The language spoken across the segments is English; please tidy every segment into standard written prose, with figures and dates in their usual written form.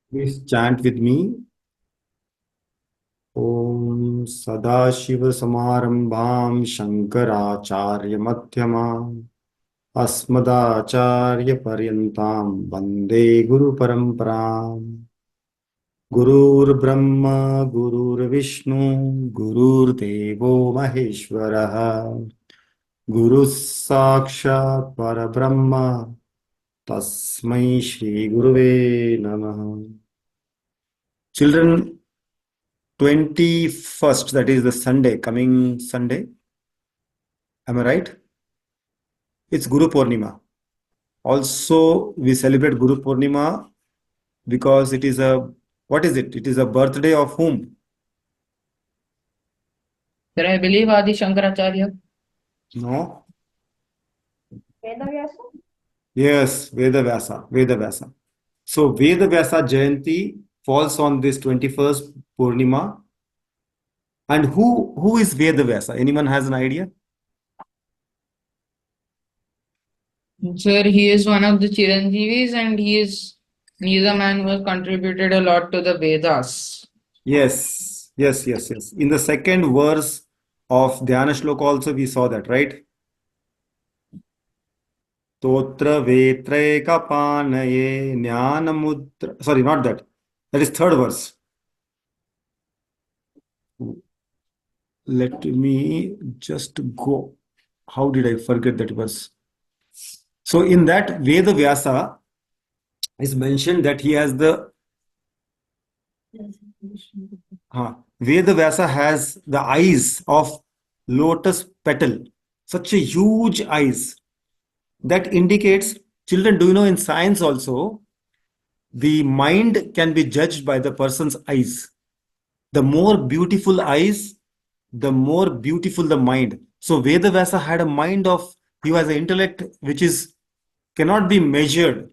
Please chant with me. Om Sadashiva Samarambham Shankaracharya Madhyamam Asmadacharya Paryantam Vande Guru Paramparam. Gurur Brahma Gurur Vishnu Gurur Devo Maheshwaraha Guru Sakshat Parabrahma Tasmai Shri Guruve Namaha. Children, 21st, that is the Sunday, coming Sunday. Am I right? It's Gurupoornima. Also, we celebrate Gurupoornima because it is a, what is it? It is a birthday of whom? Sir, I believe Adi Shankaracharya. No. Vedavyasa? Yes, Vedavyasa. Vedavyasa. So, Vedavyasa Jayanti falls on this 21st Purnima. And who is Vedavyasa? Anyone has an idea? Sir, he is one of the Chiranjeevis and he is a man who has contributed a lot to the Vedas. Yes, yes, yes, yes. In the second verse of Dhyana Shloka also we saw that, right? Totra vetre kapanaye jnanamudra. Sorry, not that. That is third verse. Let me just go. How did I forget that verse? So in that Veda Vyasa is mentioned that he has the Veda Vyasa has the eyes of lotus petal, such a huge eyes. That indicates, children, do you know in science also, the mind can be judged by the person's eyes. The more beautiful eyes, the more beautiful the mind. So Vedavasa had a mind of, he has an intellect which is cannot be measured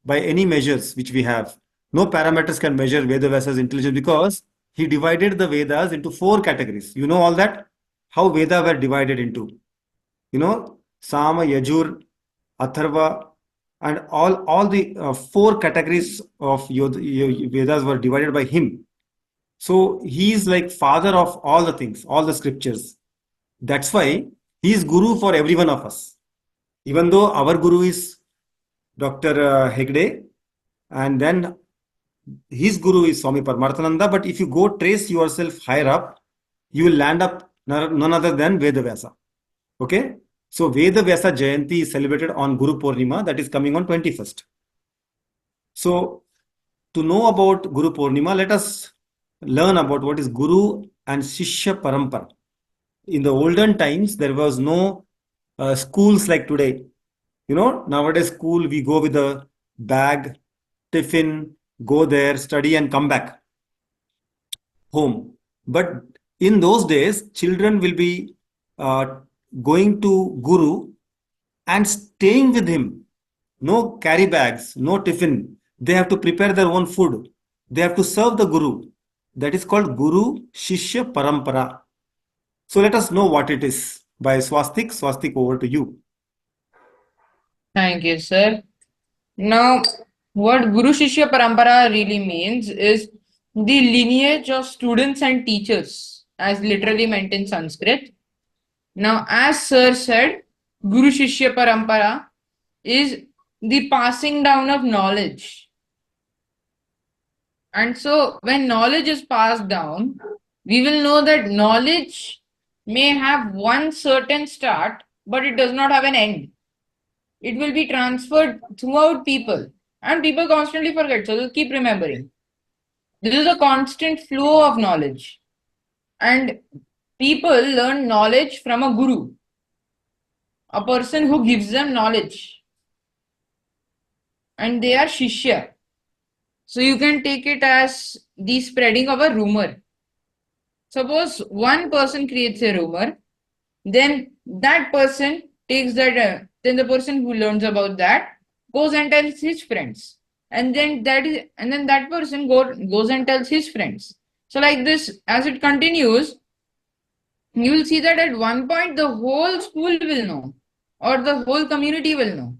by any measures which we have. No parameters can measure Vedavasa's intelligence because he divided the Vedas into four categories. You know all that? How Veda were divided into. You know, Sama, Yajur, Atharva, and all the four categories of Vedas were divided by him. So he is like father of all the things, all the scriptures. That's why he is guru for every one of us. Even though our guru is Dr. Hegde, and then his guru is Swami Paramarthananda, but if you go trace yourself higher up, you will land up none other than Vedavyasa. Okay? So Vedavyasa Jayanti is celebrated on Guru Purnima, that is coming on 21st. So to know about Guru Purnima, let us learn about what is Guru and Shishya Parampara. In the olden times, there was no schools like today. You know, nowadays school, we go with a bag, tiffin, go there, study and come back home. But in those days, children will be uh, going to Guru and staying with him. No carry bags, no tiffin. They have to prepare their own food. They have to serve the Guru. That is called Guru Shishya Parampara. So let us know what it is by Swastik. Swastik, over to you. Thank you, sir. Now, what Guru Shishya Parampara really means is the lineage of students and teachers, as literally meant in Sanskrit. Now, as sir said, Guru Shishya Parampara is the passing down of knowledge. And so, when knowledge is passed down, we will know that knowledge may have one certain start, but it does not have an end. It will be transferred throughout people, and people constantly forget, so they'll keep remembering. This is a constant flow of knowledge, and people learn knowledge from a guru, a person who gives them knowledge, and they are shishya. So you can take it as the spreading of a rumor. Suppose one person creates a rumor, then that person takes that, then the person who learns about that goes and tells his friends, and then that person goes and tells his friends. So like this, as it continues, you will see that at one point the whole school will know, or the whole community will know.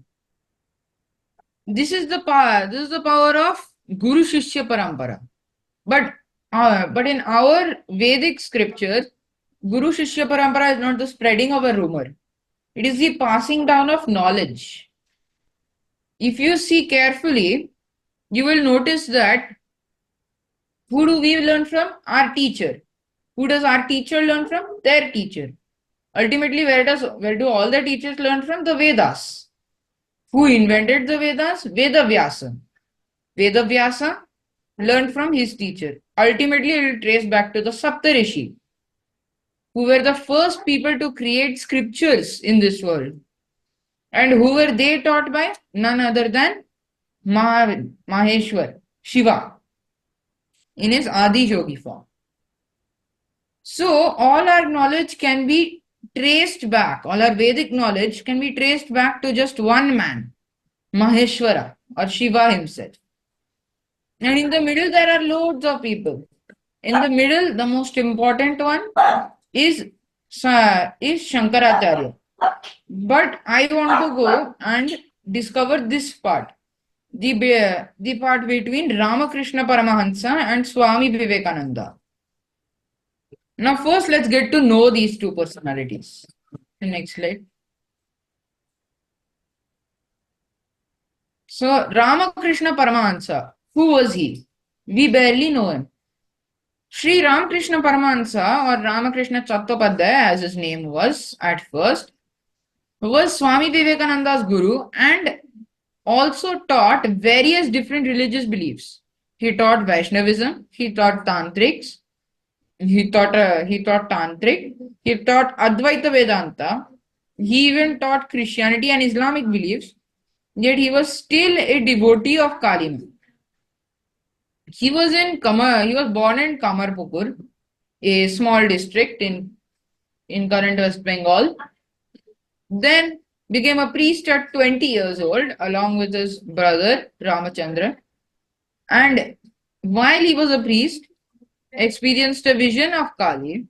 This is the power. This is the power of Guru Shishya Parampara. But in our Vedic scriptures, Guru Shishya Parampara is not the spreading of a rumor. It is the passing down of knowledge. If you see carefully, you will notice that who do we learn from? Our teacher. Who does our teacher learn from? Their teacher. Ultimately, where do all the teachers learn from? The Vedas. Who invented the Vedas? Veda Vyasa. Veda Vyasa learned from his teacher. Ultimately, it will trace back to the Saptarishi, who were the first people to create scriptures in this world. And who were they taught by? None other than Maheshwar, Shiva, in his Adi Yogi form. So, all our knowledge can be traced back, all our Vedic knowledge can be traced back to just one man, Maheshwara or Shiva himself. And in the middle, there are loads of people. In the middle, the most important one is, is Shankaracharya. But I want to go and discover this part, the part between Ramakrishna Paramahansa and Swami Vivekananda. Now, first, let's get to know these two personalities. The next slide. So, Ramakrishna Paramahansa, who was he? We barely know him. Sri Ramakrishna Paramahansa or Ramakrishna Chattopadhyaya, as his name was at first, was Swami Vivekananda's guru and also taught various different religious beliefs. He taught Vaishnavism, he taught Tantrics, he taught Tantric, he taught Advaita Vedanta, he even taught Christianity and Islamic beliefs, yet he was still a devotee of Kalima. He was born in Kamarpukur, a small district in current West Bengal. Then became a priest at 20 years old along with his brother Ramachandra. And while he was a priest, experienced a vision of Kali,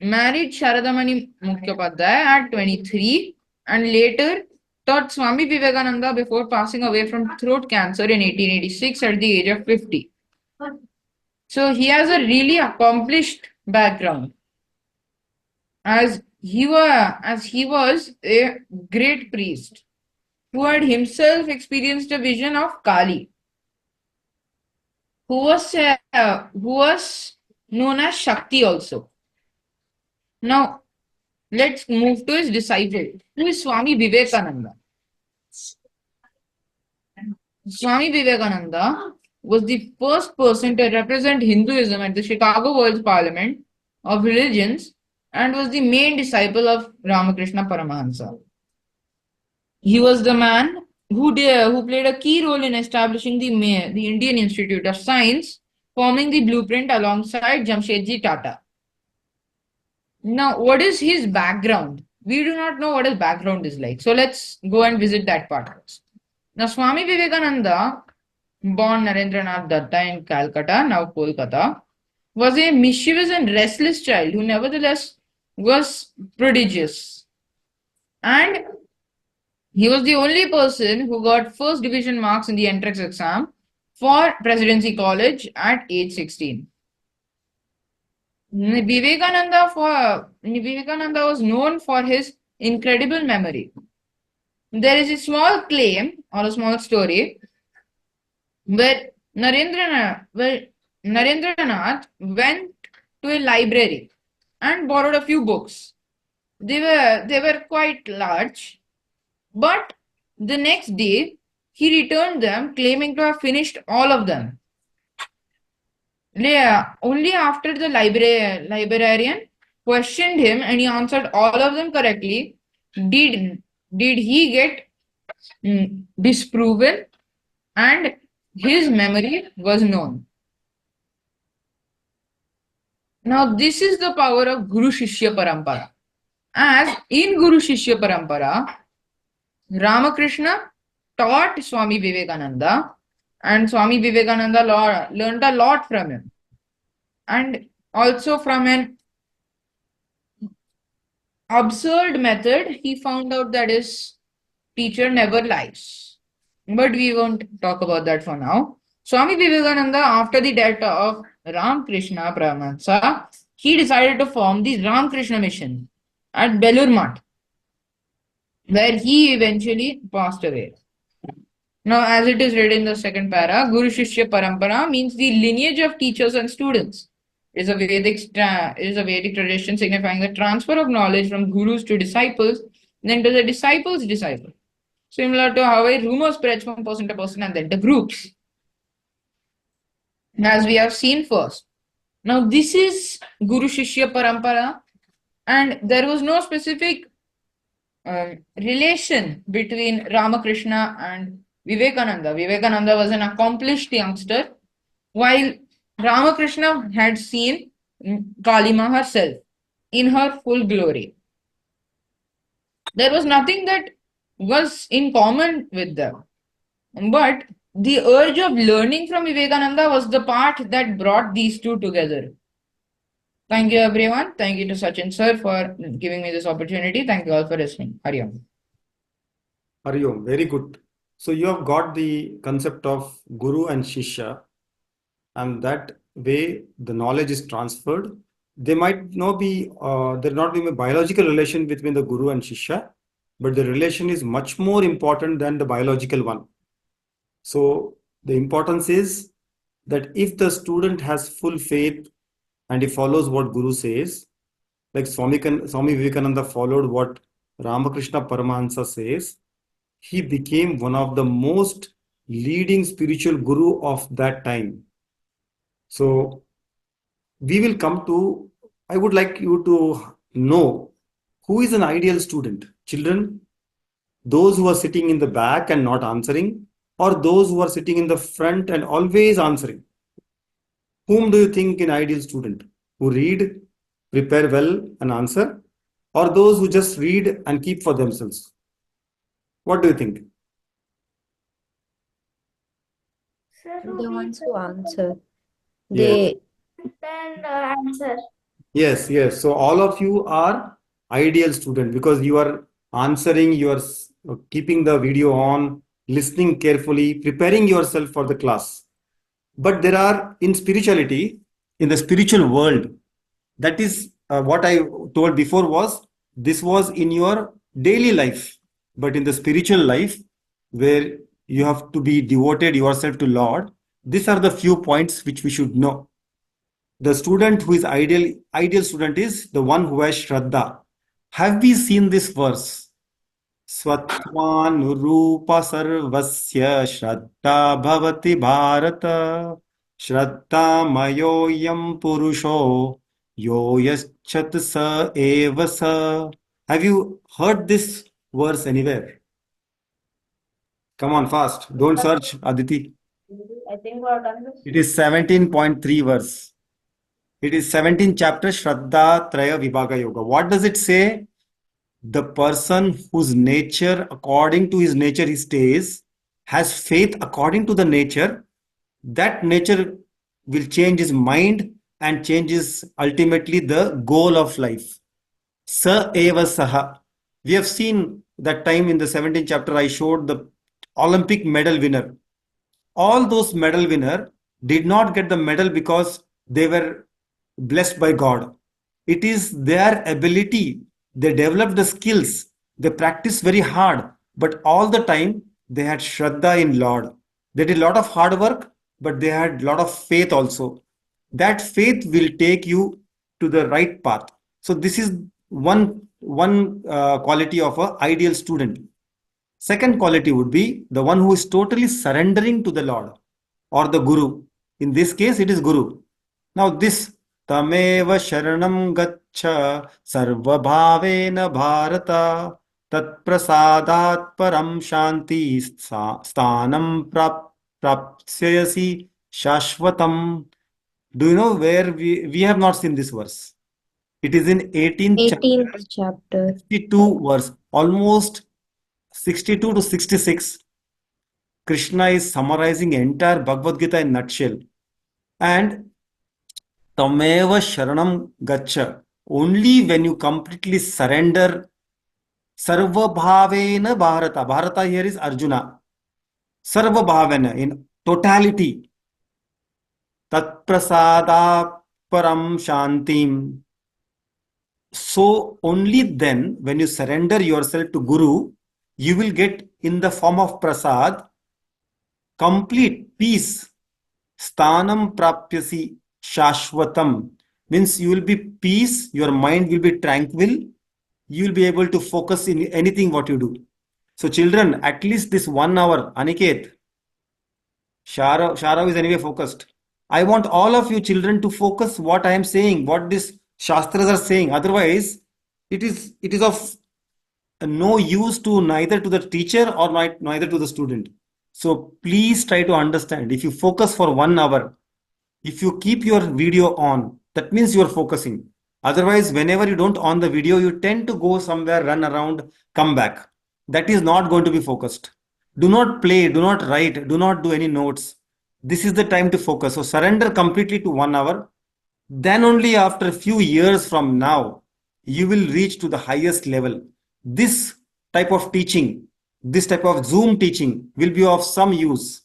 married Sharadamani Mukhopadhyay at 23, and later taught Swami Vivekananda before passing away from throat cancer in 1886 at the age of 50. So he has a really accomplished background, as he was a great priest who had himself experienced a vision of Kali, who was known as Shakti also. Now, let's move to his disciple, who is Swami Vivekananda. Swami Vivekananda was the first person to represent Hinduism at the Chicago World's Parliament of Religions and was the main disciple of Ramakrishna Paramahansa. He was the man who played a key role in establishing the Indian Institute of Science, forming the blueprint alongside Jamshedji Tata. Now, what is his background? We do not know what his background is like. So let's go and visit that part first. Now, Swami Vivekananda, born Narendranath Datta in Calcutta, now Kolkata, was a mischievous and restless child who nevertheless was prodigious. And he was the only person who got first division marks in the entrance exam for Presidency College at age 16. Vivekananda was known for his incredible memory. There is a small claim or a small story where Narendranath went to a library and borrowed a few books. They were quite large, but the next day he returned them claiming to have finished all of them. Only after the librarian questioned him and he answered all of them correctly, did he get disproven and his memory was known. Now, this is the power of Guru Shishya Parampara. As in Guru Shishya Parampara, Ramakrishna taught Swami Vivekananda, and Swami Vivekananda learned a lot from him. And also from an absurd method, he found out that his teacher never lies. But we won't talk about that for now. Swami Vivekananda, after the death of Ramakrishna Paramahansa, he decided to form the Ramakrishna Mission at Belur Math, where he eventually passed away. Now, as it is written in the second para, Guru Shishya Parampara means the lineage of teachers and students. It is a Vedic tradition signifying the transfer of knowledge from gurus to disciples, then to the disciples' disciple. Similar to how a rumor spreads from person to person and then to groups, as we have seen first. Now, this is Guru Shishya Parampara, and there was no specific relation between Ramakrishna and Vivekananda. Vivekananda was an accomplished youngster, while Ramakrishna had seen Kalima herself in her full glory. There was nothing that was in common with them. But the urge of learning from Vivekananda was the part that brought these two together. Thank you, everyone. Thank you to Sachin sir for giving me this opportunity. Thank you all for listening. Hari Om. Hariom, very good. So you have got the concept of Guru and Shishya, and that way the knowledge is transferred. There might not be a biological relation between the Guru and Shishya, but the relation is much more important than the biological one. So the importance is that if the student has full faith and he follows what Guru says, like Swami Vivekananda followed what Ramakrishna Paramahansa says, he became one of the most leading spiritual guru of that time. So we will come to, I would like you to know who is an ideal student. Children, those who are sitting in the back and not answering, or those who are sitting in the front and always answering. Whom do you think an ideal student? Who read, prepare well and answer, or those who just read and keep for themselves? What do you think? The ones who answer. Yes. They And answer. Yes, yes. So all of you are ideal student because you are answering, you are keeping the video on, listening carefully, preparing yourself for the class. But there are in spirituality, in the spiritual world, that is what I told before was this was in your daily life. But in the spiritual life, where you have to be devoted yourself to Lord, these are the few points which we should know. The student who is ideal student is the one who has Shraddha. Have we seen this verse? Swatvanurupa sarvasya Shraddha bhavati bharata Shraddha mayoyam purusho yo yaschat sa eva sa. Have you heard this verse anywhere? Come on, fast. Don't search, Aditi. I think we have done this. It is 17.3 verse. It is 17th chapter, Shraddha Traya Vibhaga Yoga. What does it say? The person whose nature, according to his nature he stays, has faith according to the nature, that nature will change his mind and changes ultimately the goal of life. Sa eva saha. We have seen that time in the 17th chapter I showed the Olympic medal winner. All those medal winner did not get the medal because they were blessed by God. It is their ability. They developed the skills. They practiced very hard, but all the time they had Shraddha in Lord. They did a lot of hard work, but they had a lot of faith also. That faith will take you to the right path. So this is one quality of an ideal student. Second quality would be the one who is totally surrendering to the Lord or the Guru. In this case, it is Guru. Now this Tameva Sharanam Gaccha Sarvabhavena Bharata Tat Prasadat Param Shanti Sthanam Prapsyasi Shashvatam. Do you know where we have not seen this verse? It is in 18th chapter, 18th chapter. 62 verse, almost 62 to 66. Krishna is summarizing entire Bhagavad Gita in nutshell. And Tameva Sharanam Gaccha. Only when you completely surrender Sarva Bhavena Bharata. Bharata here is Arjuna. Sarva Bhavena in totality. tat prasada param shantim. So only then, when you surrender yourself to Guru, you will get in the form of prasad complete peace. Sthanam prapyasi shashvatam means you will be peace, your mind will be tranquil, you will be able to focus in anything what you do. So children, at least this 1 hour, Aniket, Sharav is anyway focused. I want all of you children to focus what I am saying, what these Shastras are saying. Otherwise, it is of no use to neither to the teacher or neither to the student. So please try to understand. If you focus for 1 hour, if you keep your video on, that means you are focusing. Otherwise, whenever you don't on the video, you tend to go somewhere, run around, come back. That is not going to be focused. Do not play, do not write, do not do any notes. This is the time to focus. So surrender completely to 1 hour. Then only after a few years from now, you will reach to the highest level. This type of teaching, this type of Zoom teaching will be of some use.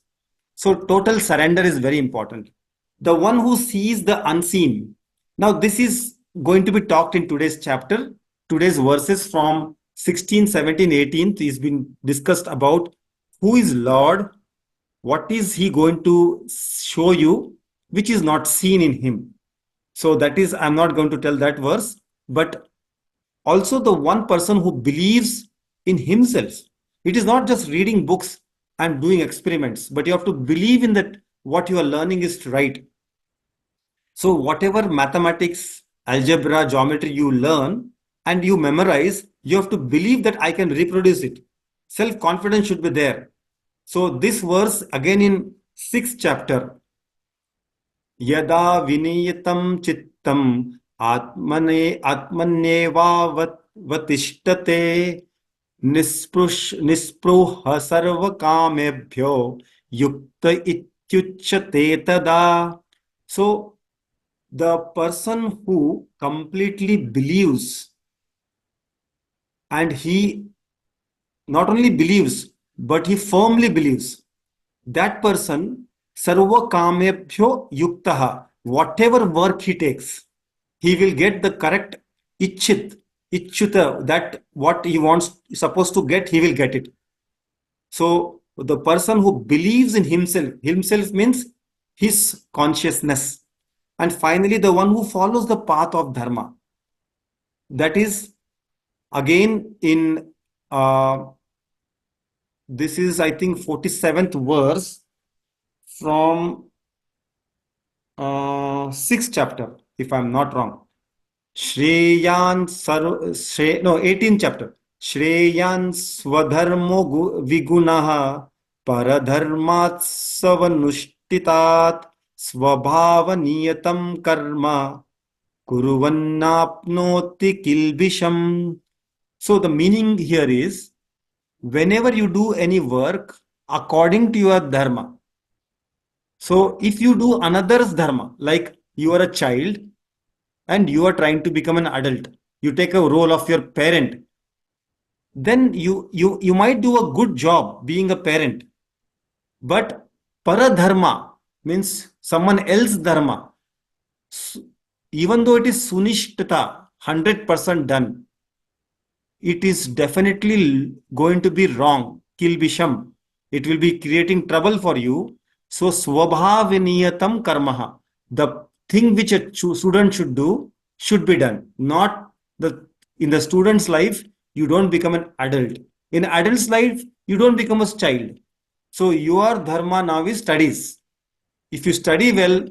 So total surrender is very important. The one who sees the unseen. Now this is going to be talked in today's chapter. Today's verses from 16, 17, 18 is been discussed about who is Lord, what is he going to show you, which is not seen in him. So that is, I'm not going to tell that verse, but also the one person who believes in himself. It is not just reading books and doing experiments, but you have to believe in that what you are learning is right. So whatever mathematics, algebra, geometry you learn and you memorize, you have to believe that I can reproduce it. Self-confidence should be there. So this verse again in 6th chapter, Yada viniyatam chittam atmanyevavatishtate nispruha sarva kamebhyo yukta ityuchyate tada. So the person who completely believes, and he not only believes but he firmly believes, that person sarva kamebhyo yuktaha, whatever work he takes, he will get the correct ichyuta, that what he wants supposed to get, he will get it. So the person who believes in himself means his consciousness. And finally, the one who follows the path of dharma. That is again in this is, I think, 47th verse from 6th chapter, if I'm not wrong. 18th chapter. Shreyan swadharmo vigunaha paradharmat savanushtitat swabhavaniyatam karma kuruvannapnoti kilbisham. So the meaning here is, whenever you do any work according to your dharma. So if you do another's dharma, like you are a child and you are trying to become an adult, you take a role of your parent, then you might do a good job being a parent. But paradharma means someone else's dharma. Even though it is sunishtata, 100% done, it is definitely going to be wrong. Kilbisham. It will be creating trouble for you. So swabhaviniyatam karmaha. The thing which a student should do should be done. Not in the student's life, you don't become an adult. In adult's life, you don't become a child. So your dharma now is studies. If you study well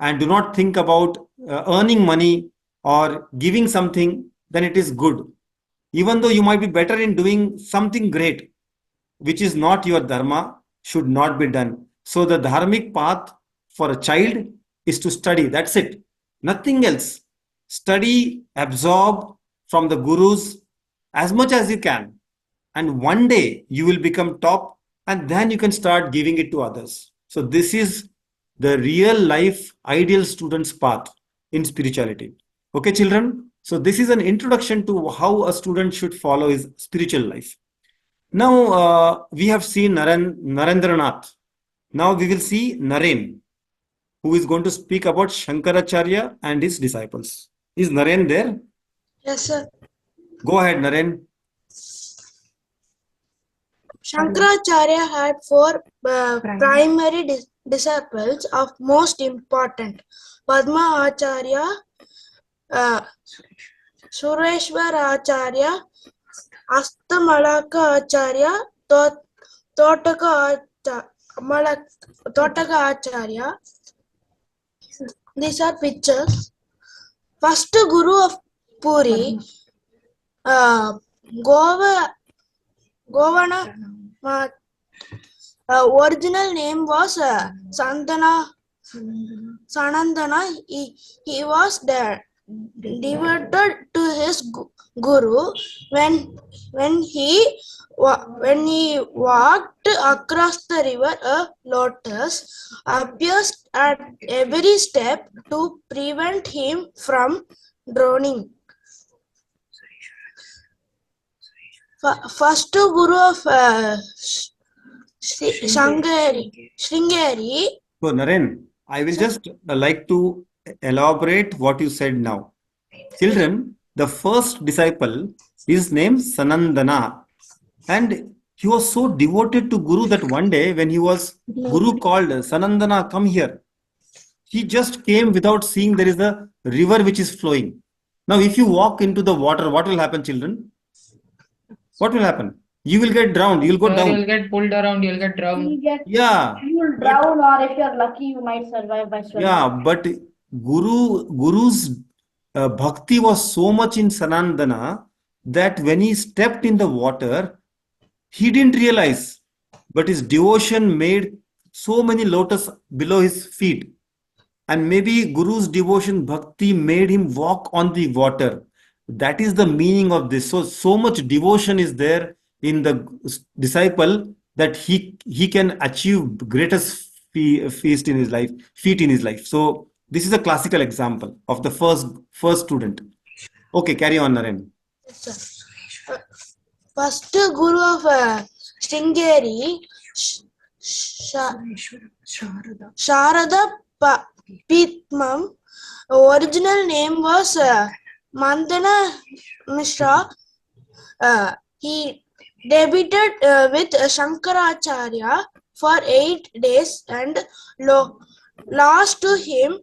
and do not think about earning money or giving something, then it is good. Even though you might be better in doing something great, which is not your dharma, should not be done. So the dharmic path for a child is to study. That's it. Nothing else. Study, absorb from the gurus as much as you can. And one day you will become top, and then you can start giving it to others. So this is the real life ideal student's path in spirituality. Okay, children? So this is an introduction to how a student should follow his spiritual life. Now we have seen Narendranath. Now we will see Naren. who is going to speak about Shankaracharya and his disciples. Is Naren there? Yes, sir. Go ahead, Naren. Shankaracharya had four primary disciples of most important: Padma Acharya, Sureshwar Acharya, Astamalaka Acharya, Totaka Acharya. These are pictures. First Guru of Puri, Govana. Original name was Sanandana. He was devoted to his guru when he walked across the river. A lotus appears at every step to prevent him from drowning. First Guru of Sringeri. So, Naren, I will just like to elaborate what you said now. Children, the first disciple is named Sanandana, and he was so devoted to Guru that one day when Guru called Sanandana, come here. He just came without seeing there is a river which is flowing. Now, if you walk into the water, what will happen, children? What will happen? You will get drowned. You will go Or down. you'll get pulled around, you'll get drowned. Yeah. You will But drown, or if you're lucky, you might survive by swimming. yeah, but Guru's bhakti was so much in Sanandana that when he stepped in the water, he didn't realize, but his devotion made so many lotus below his feet. And maybe Guru's devotion, bhakti, made him walk on the water. That is the meaning of this. So much devotion is there in the disciple that he can achieve greatest feat in his life. So this is a classical example of the first student. Okay, carry on, Naren. First Guru of Sringeri, Sharada Pitmam. Original name was Mandana Mishra. He debuted with Shankaracharya for 8 days and lost to him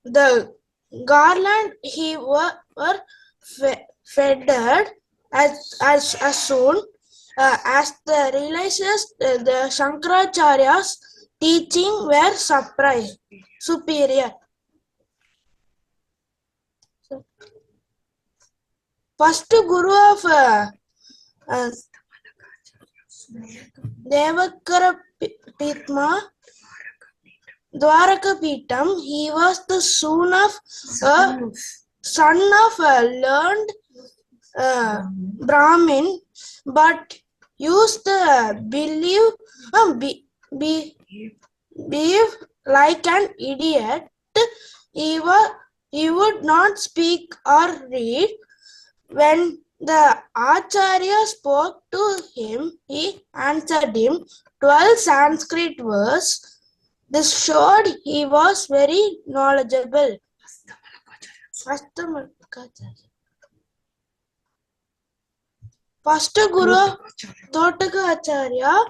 the garland. He were feathered as soon as the realizes the Shankaracharya's teaching were superior. First Guru of Devakara Pitma, Dwaraka Pitam. He was the son of a learned Brahmin, but used to behave like an idiot. He would not speak or read. When the Acharya spoke to him, he answered him 12 Sanskrit verses. This showed he was very knowledgeable. First Guru of Totaka Acharya,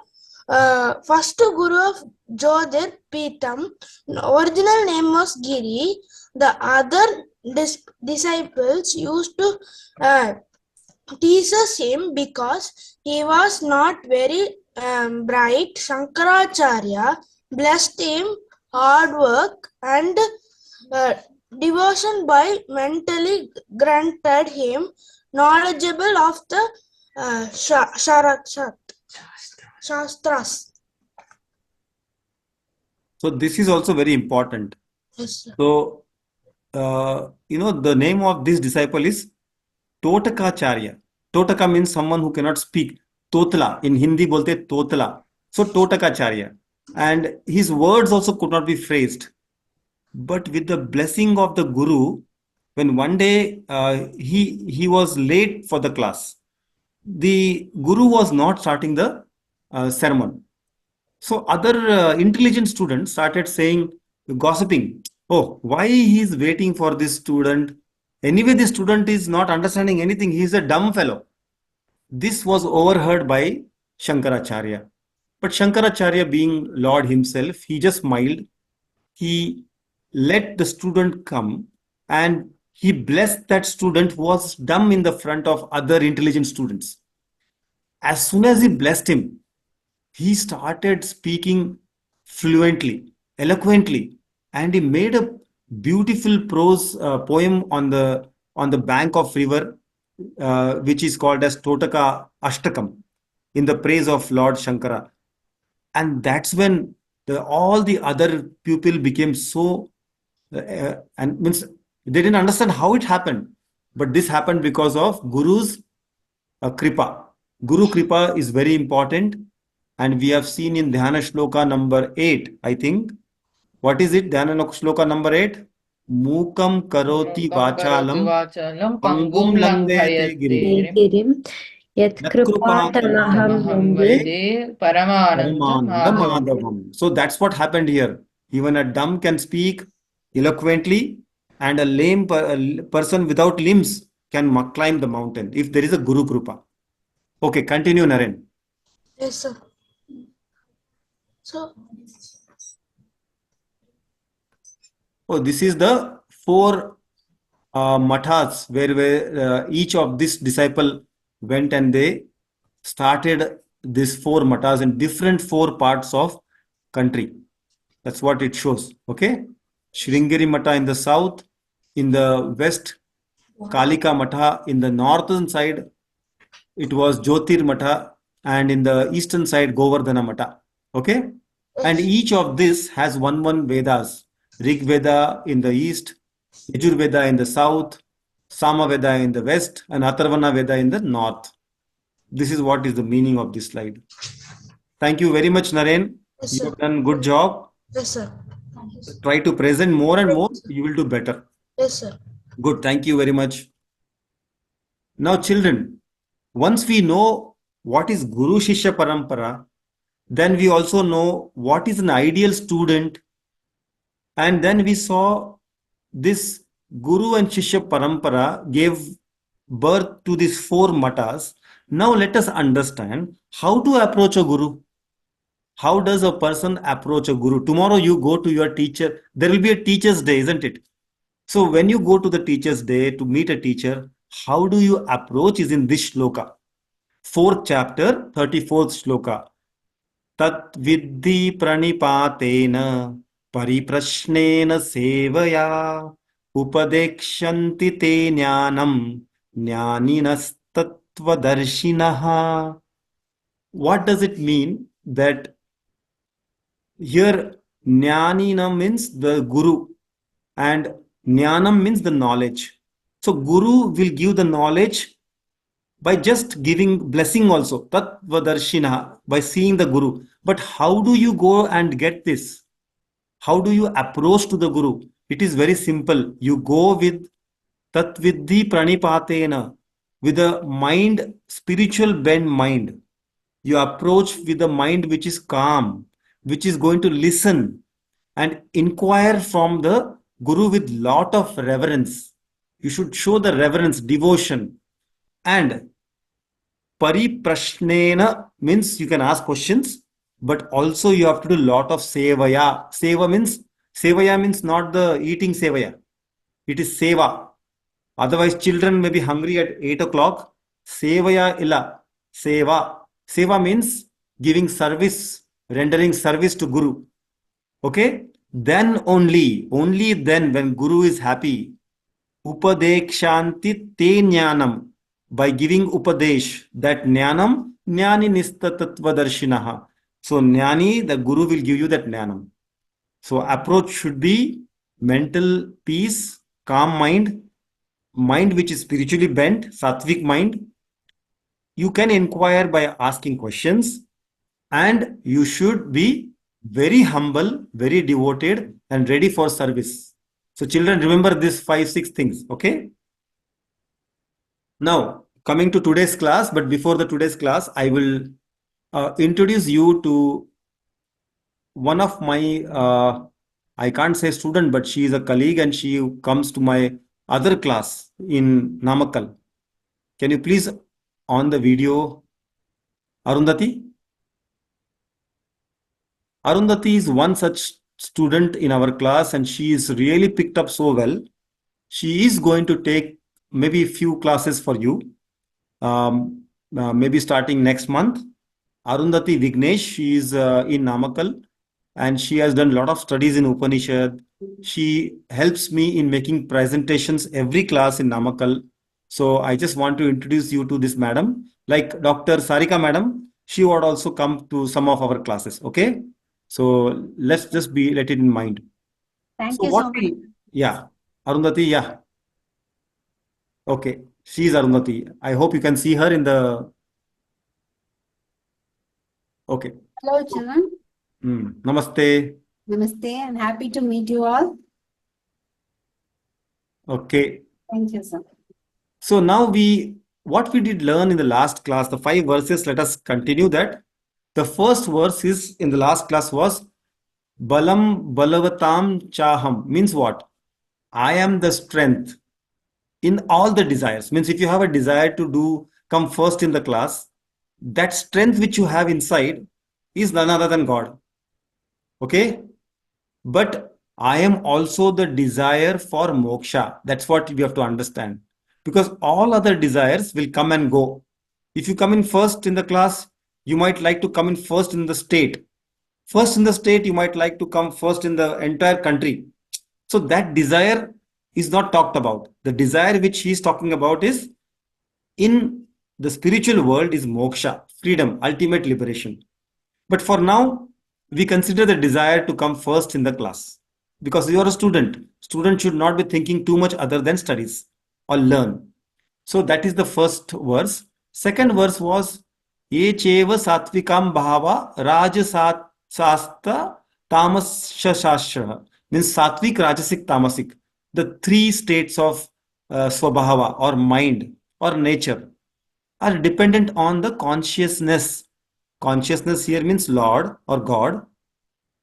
first Guru of Jyotir Pitam. Original name was Giri. The other disciples used to tease him because he was not very bright. Shankaracharya blessed him hard work and devotion by mentally granted him knowledgeable of the Shastras. So this is also very important. Yes, sir. So, the name of this disciple is Totakacharya. Totaka means someone who cannot speak. Totla, in Hindi bolte Totla. So Totakacharya. And his words also could not be phrased. But with the blessing of the Guru, when one day he was late for the class, the Guru was not starting the sermon. So other intelligent students started saying, gossiping. Oh, why he is waiting for this student? Anyway, this student is not understanding anything. He is a dumb fellow. This was overheard by Shankaracharya. But Shankaracharya, being Lord himself, he just smiled. He let the student come and he blessed that student who was dumb in the front of other intelligent students. As soon as he blessed him, he started speaking fluently, eloquently, and he made a beautiful prose poem on the bank of river, which is called as Totaka Ashtakam, in the praise of Lord Shankara. And that's when all the other people became so and means they didn't understand how it happened, but this happened because of Guru's kripa. Guru kripa is very important, and we have seen in Dhyana Shloka number 8, I think. What is it? Dhyana Shloka number 8. Mukam karoti Mukam karoti vachalam vachalam pangum pangum langayate girim. langhayate Girim Yat Yatkrupatamaham Kripatamaham tamaham Vande vande paramananda Paramananda madhavam. Madhavam. So that's what happened here. Even a dumb can speak eloquently, and a lame person without limbs can climb the mountain if there is a Guru Krupa. Okay, continue, Naren. Yes, sir. So, Oh, this is the 4 mathas where each of this disciple went and they started these 4 mathas in different 4 parts of country. That's what it shows. Okay. Sringeri Matha in the south, in the west, Kalika Matha, in the northern side, it was Jyotir Matha, and in the eastern side, Govardhana Matha. Okay. And yes, each of this has one Vedas. Rig Veda in the east, Yajur Veda in the south, Sama Veda in the west, and Atharvana Veda in the north. This is what is the meaning of this slide. Thank you very much, Naren. yes, You sir. have done good job. Yes, sir. Try to present more and more, you will do better. Yes, sir. Good, thank you very much. Now, children, once we know what is Guru Shishya Parampara, then we also know what is an ideal student, and then we saw this Guru and Shishya Parampara gave birth to these 4 matas. Now let us understand how to approach a Guru. How does a person approach a Guru? Tomorrow you go to your teacher, there will be a teacher's day, isn't it? So when you go to the teacher's day to meet a teacher, how do you approach is in this shloka. 4th chapter, 34th shloka. Tat vidhi pranipatena pariprashnena sevaya upadekshanti te jnanam jnaninastatvadarshinaha. What does it mean that here jnanina means the Guru and jnanam means the knowledge. So Guru will give the knowledge by just giving blessing also, tattvadarshina, by seeing the Guru. But how do you go and get this? How do you approach to the Guru? It is very simple. You go with tatvidhi pranipatena, with a mind, spiritual bent mind. You approach with a mind which is calm, which is going to listen and inquire from the Guru with lot of reverence. You should show the reverence, devotion. And pariprashnena means you can ask questions, but also you have to do lot of sevaya. Sevaya means not the eating sevaya. It is seva. Otherwise, children may be hungry at 8 o'clock. Sevaya illa. Seva. Seva means giving service, rendering service to Guru. Okay? Then only then when Guru is happy, upadekshanti te jnanam, by giving upadesh, that jnanam, jnani nistatatvadarshinaha. So jnani, the Guru will give you that jnanam. So approach should be mental peace, calm mind which is spiritually bent, sattvic mind. You can inquire by asking questions, and you should be very humble, very devoted, and ready for service. So children, remember these 5-6 things. Okay. Now coming to today's class, but before the today's class, I will introduce you to one of my I can't say student, but she is a colleague and she comes to my other class in Namakkal. Can you please on the video, Arundhati? Arundhati is one such student in our class and she is really picked up so well. She is going to take maybe a few classes for you, maybe starting next month. Arundhati Vignesh, she is in Namakkal and she has done a lot of studies in Upanishad. She helps me in making presentations every class in Namakkal. So I just want to introduce you to this madam. Like Dr. Sarika madam, she would also come to some of our classes. Okay. So let's just let it in mind. Thank So you what so much. yeah, Arundhati, yeah. Okay. She is Arundhati. I hope you can see her in the, okay. Hello, children. Namaste. Namaste and happy to meet you all. Okay. Thank you, sir. So now what we did learn in the last class, the 5 verses, let us continue that. The first verse is in the last class was Balam Balavatam Chaham, means what? I am the strength in all the desires. Means if you have a desire to come first in the class, that strength which you have inside is none other than God. Okay? But I am also the desire for moksha. That's what we have to understand. Because all other desires will come and go. If you come in first in the class, you might like to come in first in the state. First in the state, you might like to come first in the entire country. So that desire is not talked about. The desire which he is talking about is in the spiritual world is moksha, freedom, ultimate liberation. But for now, we consider the desire to come first in the class because you are a student. Student should not be thinking too much other than studies or learn. So that is the first verse. Second verse was Ye cheva satvikam bhava rajasasta tamasya shastra, means satvik, rajasic, tamasic. The 3 states of swabhava or mind or nature are dependent on the consciousness. Consciousness here means Lord or God,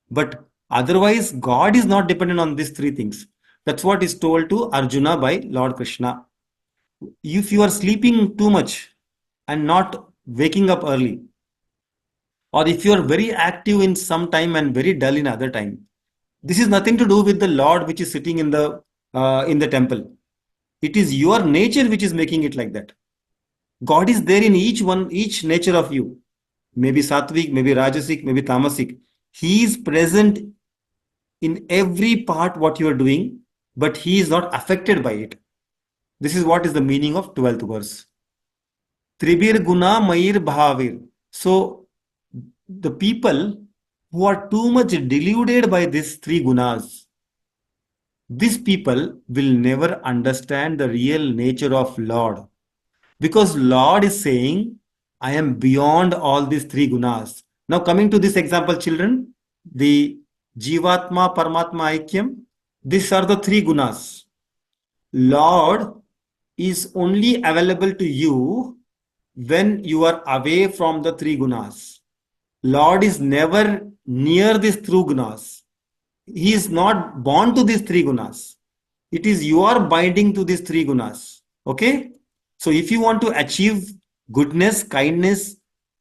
but otherwise God is not dependent on these 3 things. That's what is told to Arjuna by Lord Krishna. If you are sleeping too much and not waking up early, or if you are very active in some time and very dull in other time, this is nothing to do with the Lord which is sitting in the temple. It is your nature which is making it like that. God is there in each nature of you. Maybe sattvic, maybe rajasic, maybe tamasic. He is present in every part what you are doing, but he is not affected by it. This is what is the meaning of 12th verse. Tribir guna mayir bhavir. So the people who are too much deluded by these 3 gunas, these people will never understand the real nature of Lord. Because Lord is saying, I am beyond all these 3 gunas. Now coming to this example, children, the Jivatma, Paramatma, Aikyam, these are the 3 gunas. Lord is only available to you when you are away from the 3 gunas. Lord is never near these 3 gunas. He is not born to these 3 gunas. It is you are binding to these 3 gunas. Okay? So if you want to achieve goodness, kindness,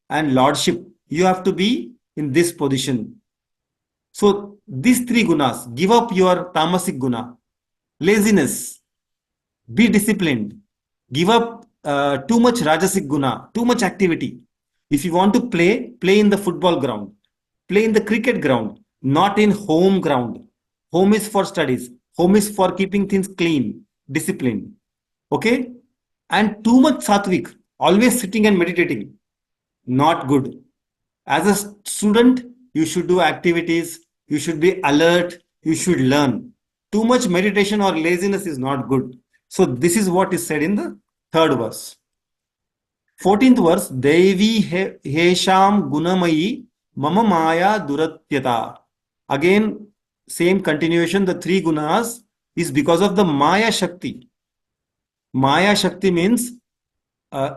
and lordship, you have to be in this position. So these 3 gunas, give up your tamasic guna, laziness, be disciplined, give up too much rajasic guna, too much activity. If you want to play, play in the football ground, play in the cricket ground, not in home ground. Home is for studies. Home is for keeping things clean, disciplined. Okay? And too much sattvic, always sitting and meditating, not good. As a student, you should do activities, you should be alert, you should learn. Too much meditation or laziness is not good. So this is what is said in the 3rd verse. 14th verse, Devi Hesham Gunamayi Mama Maya Duratyata. Again, same continuation, the 3 gunas is because of the Maya Shakti. Maya Shakti means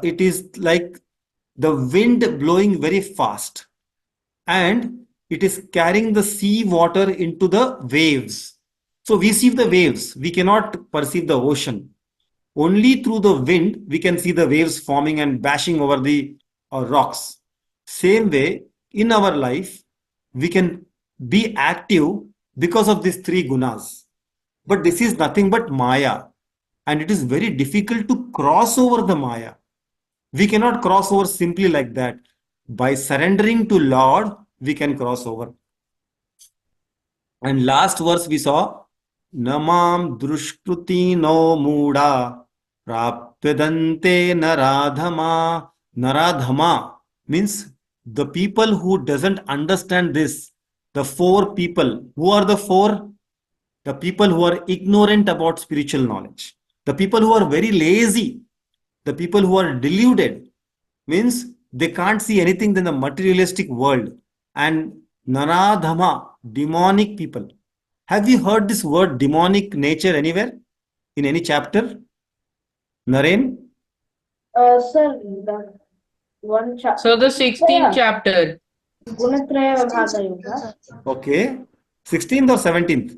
it is like the wind blowing very fast. And It is carrying the sea water into the waves. So we see the waves, we cannot perceive the ocean. Only through the wind we can see the waves forming and bashing over the rocks. Same way, in our life, we can be active because of these three gunas. But this is nothing but Maya, and it is very difficult to cross over the Maya. We cannot cross over simply like that. By surrendering to Lord, we can cross over. And last verse we saw, Namam drushkruti no muda prapyadante naradhama. Naradhama means the people who doesn't understand this. The four people. Who are the four? The people who are ignorant about spiritual knowledge. The people who are very lazy. The people who are deluded. Means they can't see anything than the materialistic world. And Naradhama, demonic people. Have you heard this word demonic nature anywhere? In any chapter? Naren? Sir, the one chapter. So the 16th chapter. Gunatraya Vibhaga Yoga. Okay. 16th or 17th?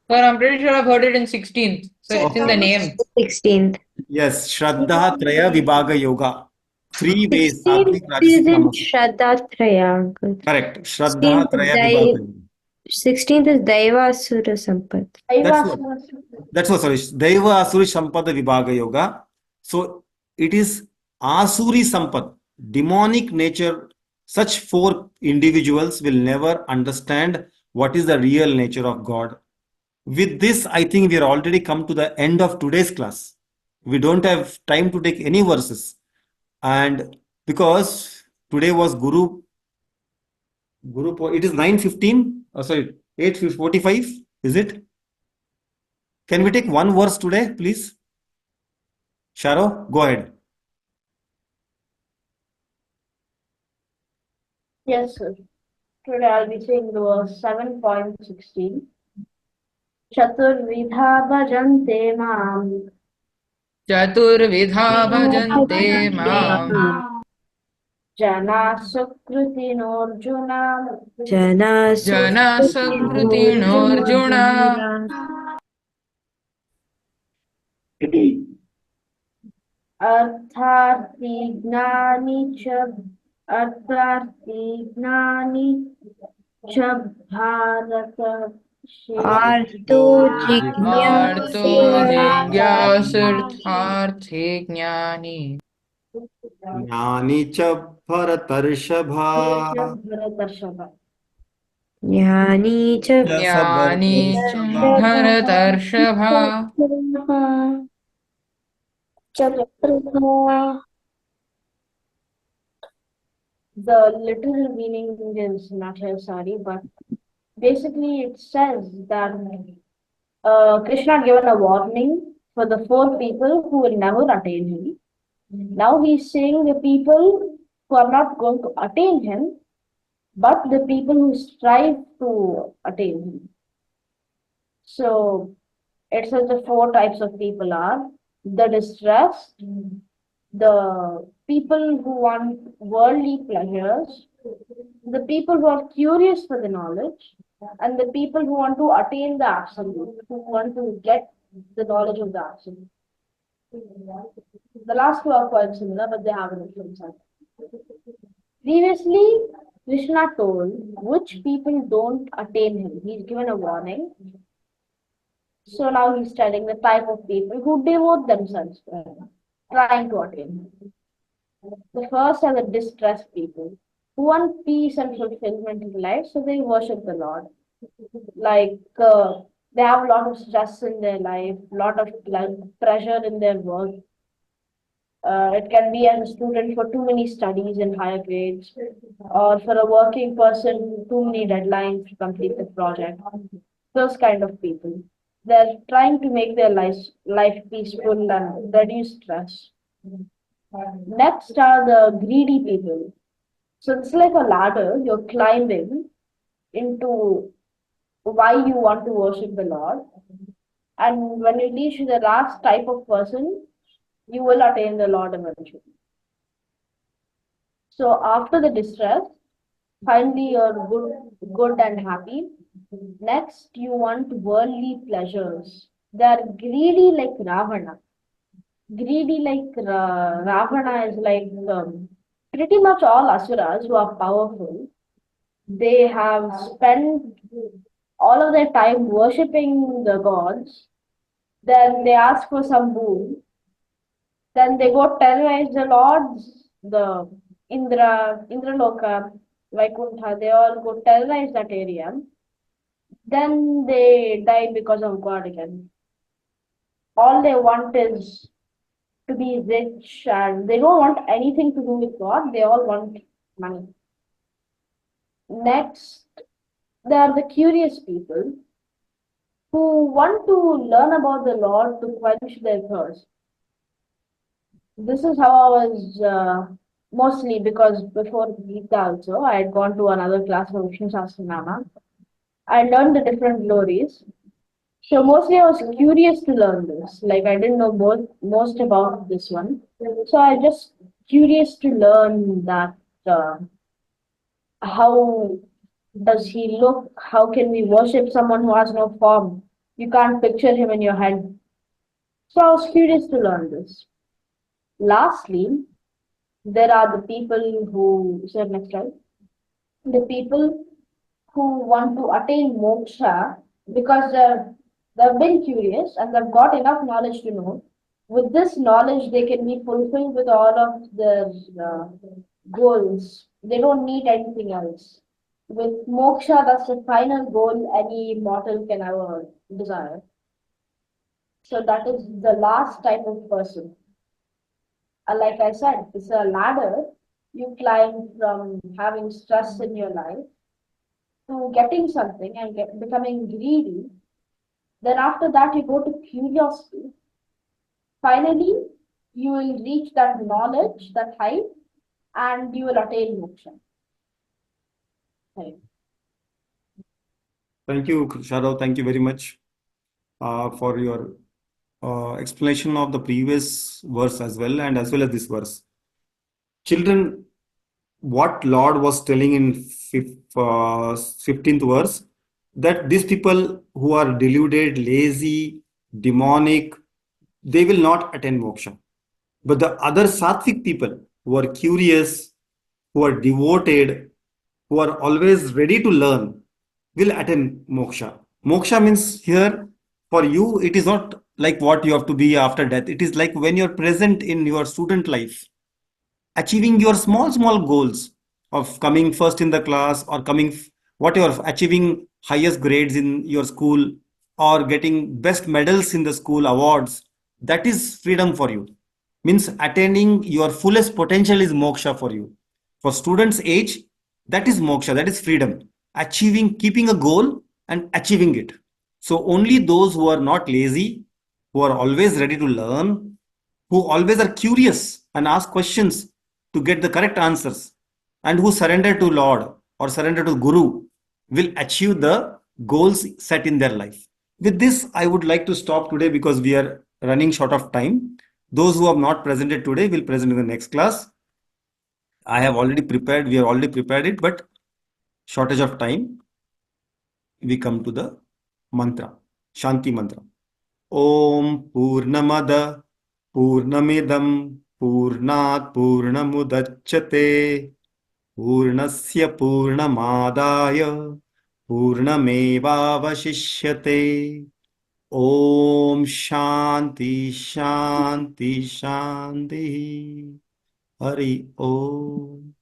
Sir, I'm pretty sure I've heard it in 16th. So it's in the name. 16th. Yes, Shraddha Traya Vibhaga Yoga. Three ways. 16th Sattvic, is Rajasic, in Tamasic. Shraddha uncle. Correct. 16th Shraddha Traya is Vibhaga Yoga. 16th is Daivasura Sampat. That's what. That's what, sorry. Daiva Asuri Sampada Vibhaga Yoga. So it is Asuri Sampad, demonic nature. Such four individuals will never understand what is the real nature of God. With this, I think we are already come to the end of today's class. We don't have time to take any verses. And because today was it is 9:15. Oh, sorry, 8:45. Is it? Can we take one verse today, please? Sharo, go ahead. Yes, sir. Today I'll be saying the verse 7.16. Chaturvidha bhajante mam. Chaturvidha bhajante mam. Jana sukritinorjuna. Jana Jana sakritinarjuna. Artharthi gnani cha. Artharthi gnani cha bharata. Arto Arto Jigyasur jigyasartharthi jnani. Jnani cha bharatarshava. Bharatarshava. Jnani cha Jnani cha bharatarshava. The literal meaning is not here, sorry, but basically it says that Krishna given a warning for the four people who will never attain him. Now he's saying the people who are not going to attain him, but the people who strive to attain him. So it says the four types of people are the distressed, the people who want worldly pleasures, the people who are curious for the knowledge, and the people who want to attain the absolute, who want to get the knowledge of the absolute. The last two are quite similar, but they have a different side. Previously, Krishna told which people don't attain him. He's given a warning. So now he's telling the type of people who devote themselves to him, trying to attain him. The first are the distressed people who want peace and fulfillment in life, so they worship the Lord. Like they have a lot of stress in their life, lot of pressure in their work. It can be as a student for too many studies in higher grades, or for a working person, too many deadlines to complete the project. Those kind of people. They're trying to make their life peaceful and reduce stress. Next are the greedy people. So it's like a ladder you're climbing into why you want to worship the Lord. And when you reach the last type of person, you will attain the Lord eventually. So after the distress, Finally, you're good and happy. Next, you want worldly pleasures. They are greedy like Ravana. Greedy like Ravana is like pretty much all asuras who are powerful. They have spent all of their time worshipping the gods. Then they ask for some boon. Then they go terrorize the lords, the Indraloka, Vaikuntha. They all go terrorize that area. Then they die because of God again. All they want is to be rich, and they don't want anything to do with God. They all want money. Next, there are the curious people who want to learn about the Lord to quench their thirst. This is how I was mostly because before Gita also, I had gone to another class of Vishnu Sahasranama. I learned the different glories. So mostly I was curious to learn this. Like I didn't know most about this one. So I just curious to learn that how does he look? How can we worship someone who has no form? You can't picture him in your head. So I was curious to learn this. Lastly, there are the people who, so next slide, the people who want to attain moksha because they've been curious and they've got enough knowledge to know. With this knowledge, they can be fulfilled with all of their goals. They don't need anything else. With moksha, that's the final goal any mortal can ever desire. So that is the last type of person. Like I said, it's a ladder. You climb from having stress in your life to getting something and becoming greedy. Then after that, you go to curiosity. Finally, you will reach that knowledge, that height, and you will attain moksha. Right. Thank you, Sharav. Thank you very much for your explanation of the previous verse as well as this verse. Children, what Lord was telling in 15th verse, that these people who are deluded, lazy, demonic, they will not attain moksha. But the other sattvic people who are curious, who are devoted, who are always ready to learn, will attain moksha. Moksha means here for you, it is not like what you have to be after death. It is like when you're present in your student life, achieving your small goals of coming first in the class or whatever, achieving highest grades in your school or getting best medals in the school awards. That is freedom for you. Means attaining your fullest potential is moksha for you. For students age, that is moksha, that is freedom. Achieving, keeping a goal and achieving it. So only those who are not lazy, who are always ready to learn, who always are curious and ask questions to get the correct answers, and who surrender to Lord or surrender to Guru, will achieve the goals set in their life. With this, I would like to stop today because we are running short of time. Those who have not presented today will present in the next class. I have already prepared, we have already prepared it, but shortage of time, we come to the mantra, Shanti mantra. Om Purnamada Purnamidam Purnat Purnamudachyate Purnasya Purnamadaya Purnamevavashishyate. Om Shanti Shanti Shanti. Hari Om.